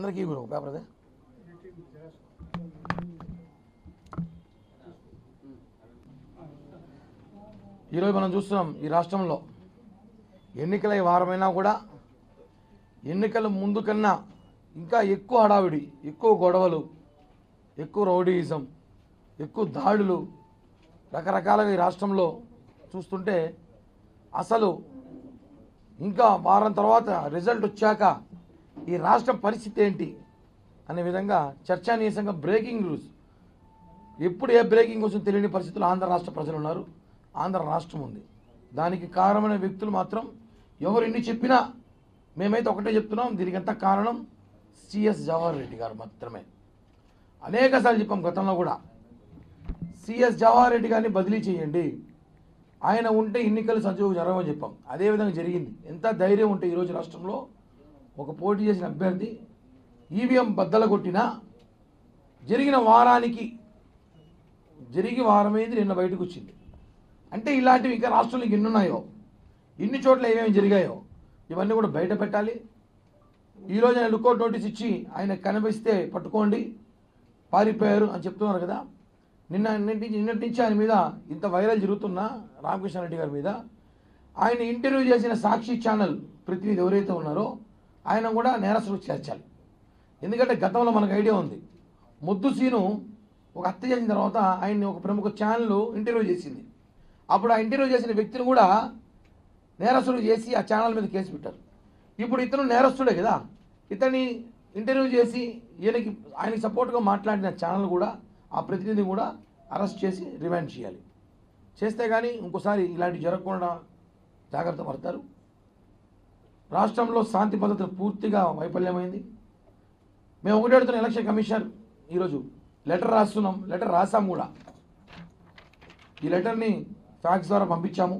అందరికీ కూడా పేపర్ అదే. ఈరోజు మనం చూస్తున్నాం ఈ రాష్ట్రంలో ఎన్నికల వారమైనా కూడా ఎన్నికల ముందు కన్నా ఇంకా ఎక్కువ హడావిడి, ఎక్కువ గొడవలు, ఎక్కువ రౌడీయిజం, ఎక్కువ దాడులు రకరకాలుగా ఈ రాష్ట్రంలో చూస్తుంటే అసలు ఇంకా వారం తర్వాత రిజల్ట్ వచ్చాక ఈ రాష్ట్రం పరిస్థితి ఏంటి అనే విధంగా చర్చానీయాంశంగా బ్రేకింగ్ న్యూస్, ఎప్పుడు ఏ బ్రేకింగ్ వచ్చి తెలియని పరిస్థితుల్లో ఆంధ్ర రాష్ట్ర ప్రజలు ఉన్నారు, ఆంధ్ర రాష్ట్రం ఉంది. దానికి కారణమైన వ్యక్తులు మాత్రం ఎవరు ఎన్ని చెప్పినా మేమైతే ఒకటే చెప్తున్నాం, దీనికంతా కారణం సిఎస్ జవహర్ రెడ్డి గారు మాత్రమే. అనేకసార్లు చెప్పాం గతంలో కూడా, సిఎస్ జవహర్ రెడ్డి గారిని బదిలీ చేయండి, ఆయన ఉంటే ఎన్నికలు సజీవంగా జరగవని చెప్పాం. అదేవిధంగా జరిగింది. ఎంత ధైర్యం ఉంటే ఈరోజు రాష్ట్రంలో ఒక పోటీ చేసిన అభ్యర్థి ఈవీఎం బద్దలు కొట్టినా జరిగిన వారానికి జరిగి వారమైంది నిన్న బయటకు వచ్చింది. అంటే ఇలాంటివి ఇంకా రాష్ట్రంలో ఎన్ని ఉన్నాయో, ఇన్ని చోట్ల ఏమేమి జరిగాయో ఇవన్నీ కూడా బయట పెట్టాలి. ఈరోజు ఆయన లుకౌట్ నోటీస్ ఇచ్చి ఆయన కనిపిస్తే పట్టుకోండి, పారిపోయారు అని చెప్తున్నారు కదా. నిన్నటి నుంచి ఆయన మీద ఇంత వైరల్ జరుగుతున్న రామకృష్ణారెడ్డి గారి మీద ఆయన ఇంటర్వ్యూ చేసిన సాక్షి ఛానల్ ప్రతినిధి ఎవరైతే ఉన్నారో ఆయన కూడా నేరస్తులకు చేర్చాలి. ఎందుకంటే గతంలో మనకు ఐడియా ఉంది, ముద్దు సీను ఒక హత్య చేసిన తర్వాత ఆయన్ని ఒక ప్రముఖ ఛానల్ ఇంటర్వ్యూ చేసింది. అప్పుడు ఆ ఇంటర్వ్యూ చేసిన వ్యక్తిని కూడా నేరస్తుడు చేసి ఆ ఛానల్ మీద కేసు పెట్టారు. ఇప్పుడు ఇతను నేరస్తుడే కదా, ఇతన్ని ఇంటర్వ్యూ చేసి ఆయనకి సపోర్ట్గా మాట్లాడిన ఛానల్ కూడా ఆ ప్రతినిధి కూడా అరెస్ట్ చేసి రిమాండ్ చేయాలి. చేస్తే కానీ ఇంకోసారి ఇలాంటివి జరగకుండా జాగ్రత్త పడతారు. రాష్ట్రంలో శాంతి భద్రతలు పూర్తిగా వైఫల్యమైంది. మేము ఒకటి అడుగుతున్న ఎలక్షన్ కమిషనర్ ఈరోజు లెటర్ రాస్తున్నాం, లెటర్ రాసాము కూడా. ఈ లెటర్ని ఫ్యాక్స్ ద్వారా పంపించాము,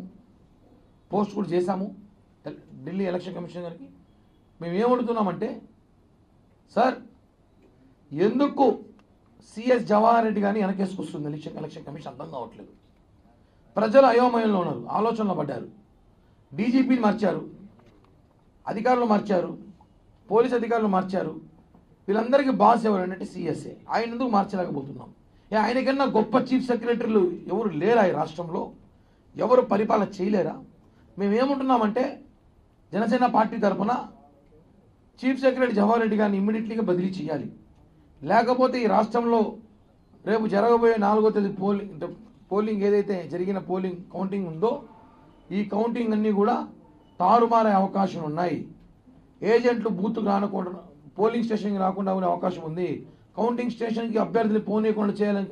పోస్ట్ కూడా చేశాము ఢిల్లీ ఎలక్షన్ కమిషన్ గారికి. మేము ఏమడుగుతున్నామంటే, సార్ ఎందుకు సిఎస్ జవహర్ రెడ్డి గారిని వెనకేసుకొస్తుంది ఎలక్షన్ కమిషన్ అర్థం కావట్లేదు. ప్రజలు అయోమయంలో ఉన్నారు, ఆలోచనలో పడ్డారు. డీజీపీని మార్చారు, అధికారులు మార్చారు, పోలీస్ అధికారులు మార్చారు. వీళ్ళందరికీ బాస్ ఎవరు అంటే సిఎస్ఏ. ఆయన ఎందుకు మార్చలేకపోతున్నాం? ఆయనకన్నా గొప్ప చీఫ్ సెక్రటరీలు ఎవరు లేరా ఈ రాష్ట్రంలో? ఎవరు పరిపాలన చేయలేరా? మేమేమంటున్నామంటే, జనసేన పార్టీ తరఫున చీఫ్ సెక్రటరీ జవహర్ రెడ్డి గారిని ఇమ్మీడియట్లీగా బదిలీ చేయాలి. లేకపోతే ఈ రాష్ట్రంలో రేపు జరగబోయే 4వ తేదీ పోలింగ్ ఏదైతే జరిగిన పోలింగ్ కౌంటింగ్ ఉందో ఈ కౌంటింగ్ అన్నీ కూడా తారుమారే అవకాశం ఉన్నాయి. ఏజెంట్లు బూత్కు రానకుండా, పోలింగ్ స్టేషన్కి రాకుండా ఉండే అవకాశం ఉంది. కౌంటింగ్ స్టేషన్కి అభ్యర్థులు పోనీయకుండా చేయాలని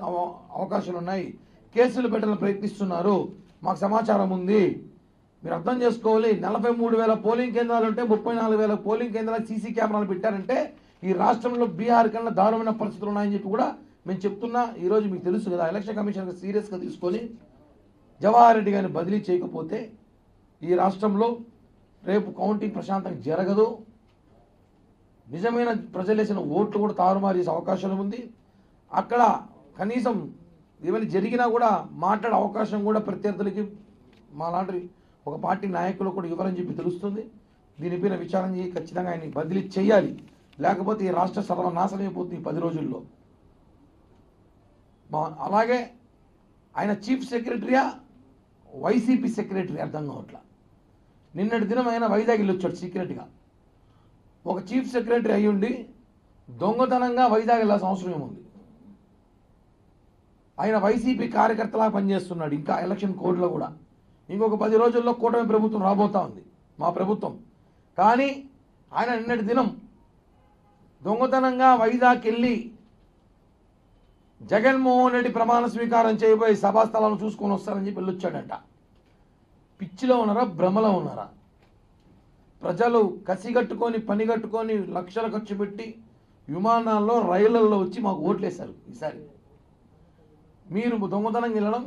అవకాశాలు ఉన్నాయి. కేసులు పెట్టాలని ప్రయత్నిస్తున్నారు, మాకు సమాచారం ఉంది. మీరు అర్థం చేసుకోవాలి. 43,000 పోలింగ్ కేంద్రాలు ఉంటే 34,000 పోలింగ్ కేంద్రాలు సీసీ కెమెరాలు పెట్టారంటే ఈ రాష్ట్రంలో బీహార్ కన్నా దారుణమైన పరిస్థితులు ఉన్నాయని చెప్పి కూడా మేము చెప్తున్నా. ఈరోజు మీకు తెలుసు కదా, ఎలక్షన్ కమిషన్ సీరియస్గా తీసుకొని జవహర్ రెడ్డి గారిని బదిలీ చేయకపోతే ఈ రాష్ట్రంలో రేపు కౌంటింగ్ ప్రశాంతంగా జరగదు. నిజమైన ప్రజలు వేసిన ఓట్లు కూడా తారుమారు చేసే అవకాశం ఉంది. అక్కడ కనీసం ఏమైనా జరిగినా కూడా మాట్లాడే అవకాశం కూడా ప్రత్యర్థులకి మా లాంటి ఒక పార్టీ నాయకులు కూడా ఇవ్వరని చెప్పి తెలుస్తుంది. దీనిపైన విచారణ చేసి ఖచ్చితంగా ఆయన్ని బదిలీ చేయాలి. లేకపోతే ఈ రాష్ట్ర సర్వనాశనం అయిపోతుంది 10 రోజుల్లో. అలాగే ఆయన చీఫ్ సెక్రటరీయా వైసీపీ సెక్రటరీ అర్థం కావట్లా. నిన్నటి దినం ఆయన వైజాగ్ వెళ్ళొచ్చాడు సీక్రెట్గా. ఒక చీఫ్ సెక్రటరీ అయ్యుండి దొంగతనంగా వైజాగ్ వెళ్ళాల్సిన అవసరం ఏముంది? ఆయన వైసీపీ కార్యకర్తలా పనిచేస్తున్నాడు. ఇంకా ఎలక్షన్ కోడ్లో కూడా ఇంకొక 10 రోజుల్లో కూటమి ప్రభుత్వం రాబోతా ఉంది, మా ప్రభుత్వం. కానీ ఆయన నిన్నటి దినం దొంగతనంగా వైజాగ్ వెళ్ళి జగన్మోహన్ రెడ్డి ప్రమాణ స్వీకారం చేయబోయే సభాస్థలాలను చూసుకొని వస్తారని చెప్పి వెళ్ళొచ్చాడంట. పిచ్చిలో ఉన్నారా, భ్రమలో ఉన్నారా? ప్రజలు కసిగట్టుకొని పనిగట్టుకొని లక్షలు ఖర్చు పెట్టి విమానాల్లో రైళ్లలో వచ్చి మాకు ఓట్లేశారు. ఈసారి మీరు దొంగతనం వెళ్ళడం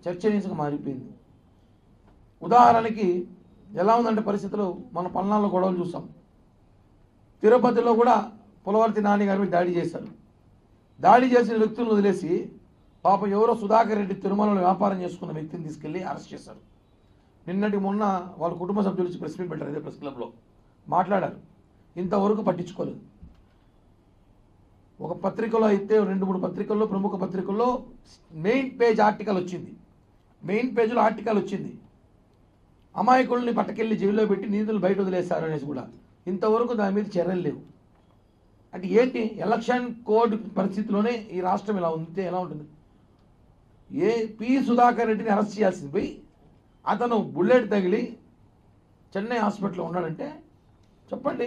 చర్చనీయంగా మారిపోయింది. ఉదాహరణకి ఎలా ఉందంటే పరిస్థితులు, మన పల్నాడులో గొడవలు చూసాం. తిరుపతిలో కూడా పులవర్తి నాని గారి మీద దాడి చేశారు. దాడి చేసిన వ్యక్తులను వదిలేసి పాపం ఎవరో సుధాకర్ రెడ్డి తిరుమలలో వ్యాపారం చేసుకున్న వ్యక్తిని తీసుకెళ్లి అరెస్ట్ చేశారు. నిన్నటి మొన్న వాళ్ళ కుటుంబ సభ్యులు వచ్చి ప్రెస్ మీట్ పెట్టారు, అదే ప్రెస్ క్లబ్లో మాట్లాడారు. ఇంతవరకు పట్టించుకోలేదు. ఒక పత్రికలో అయితే 2-3 పత్రికల్లో, ప్రముఖ పత్రికల్లో మెయిన్ పేజ్ ఆర్టికల్ వచ్చింది. మెయిన్ పేజ్లో ఆర్టికల్ వచ్చింది, అమాయకుల్ని పట్టుకెళ్ళి జైల్లో పెట్టి నిధులు బయట వదిలేశారు అనేసి కూడా. ఇంతవరకు దాని మీద చర్యలు లేవు. అంటే ఏంటి, ఎలక్షన్ కోడ్ పరిస్థితిలోనే ఈ రాష్ట్రం ఇలా ఉంటే ఎలా ఉంటుంది? పి సుధాకర్ రెడ్డిని అరెస్ట్ చేయాల్సింది పోయి అతను బుల్లెట్ తగిలి చెన్నై హాస్పిటల్లో ఉన్నాడంటే చెప్పండి,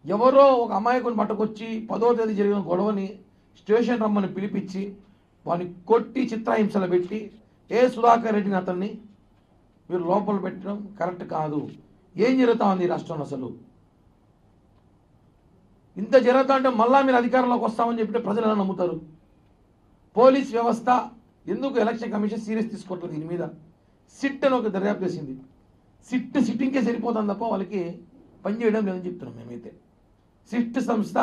ఎవరో ఒక అమాయకుని పట్టుకొచ్చి 10వ తేదీ జరిగిన గొడవని స్టేషన్ రమ్మని పిలిపించి వాడిని కొట్టి చిత్రహింసలు పెట్టి సుధాకర్ రెడ్డిని అతన్ని మీరు లోపల పెట్టడం కరెక్ట్ కాదు. ఏం జరుగుతా ఉంది ఈ రాష్ట్రంలో? అసలు ఇంత జరుగుతా అంటే మళ్ళా మీరు అధికారంలోకి వస్తామని చెప్పి ప్రజలు ఎలా నమ్ముతారు? పోలీస్ వ్యవస్థ ఎందుకు ఎలక్షన్ కమిషన్ సీరియస్ తీసుకోవట్లేదు దీని మీద? సిట్ అని ఒక దర్యాప్తు చేసింది. సిట్టింగ్కే సరిపోతుంది తప్ప వాళ్ళకి పనిచేయడం లేదని చెప్తున్నాం మేమైతే. సిట్ సంస్థ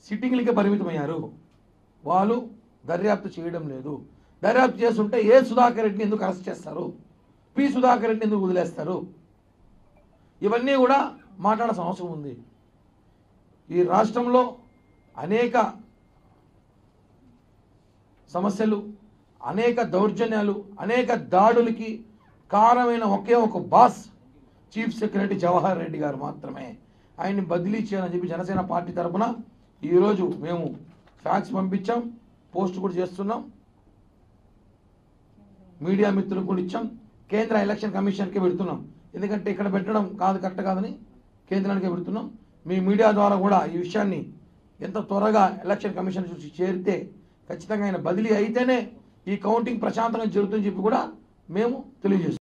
సిట్టింగ్లకే పరిమితమయ్యారు, వాళ్ళు దర్యాప్తు చేయడం లేదు. దర్యాప్తు చేస్తుంటే సుధాకర్ రెడ్డిని ఎందుకు అరెస్ట్ చేస్తారు? పి సుధాకర్ రెడ్డిని ఎందుకు వదిలేస్తారు? ఇవన్నీ కూడా మాట్లాడాల్సిన అవసరం ఉంది. ఈ రాష్ట్రంలో అనేక సమస్యలు, అనేక దౌర్జన్యాలు, అనేక దాడులకి కారణమైన ఒకే ఒక boss chief secretary Jawahar Reddy గారు మాత్రమే. ఆయన్ని బదిలీ చేయాలని చెప్పి జనసేన పార్టీ తరఫున ఈరోజు మేము ఫ్యాక్స్ పంపించాం, పోస్ట్ కూడా చేస్తున్నాం, మీడియా మిత్రులకు కూడా ఇచ్చాం, కేంద్ర ఎలక్షన్ కమిషన్కే పెడుతున్నాం. ఎందుకంటే ఇక్కడ పెట్టడం కరెక్ట్ కాదని కేంద్రానికే పెడుతున్నాం. మీ మీడియా ద్వారా కూడా ఈ విషయాన్ని ఎంత త్వరగా ఎలక్షన్ కమిషన్ చూసి చేరితే ఖచ్చితంగా ఆయన బదిలీ అయితేనే ఈ కౌంటింగ్ ప్రశాంతంగా జరుగుతుందని చెప్పి కూడా మేము తెలియజేస్తున్నాం.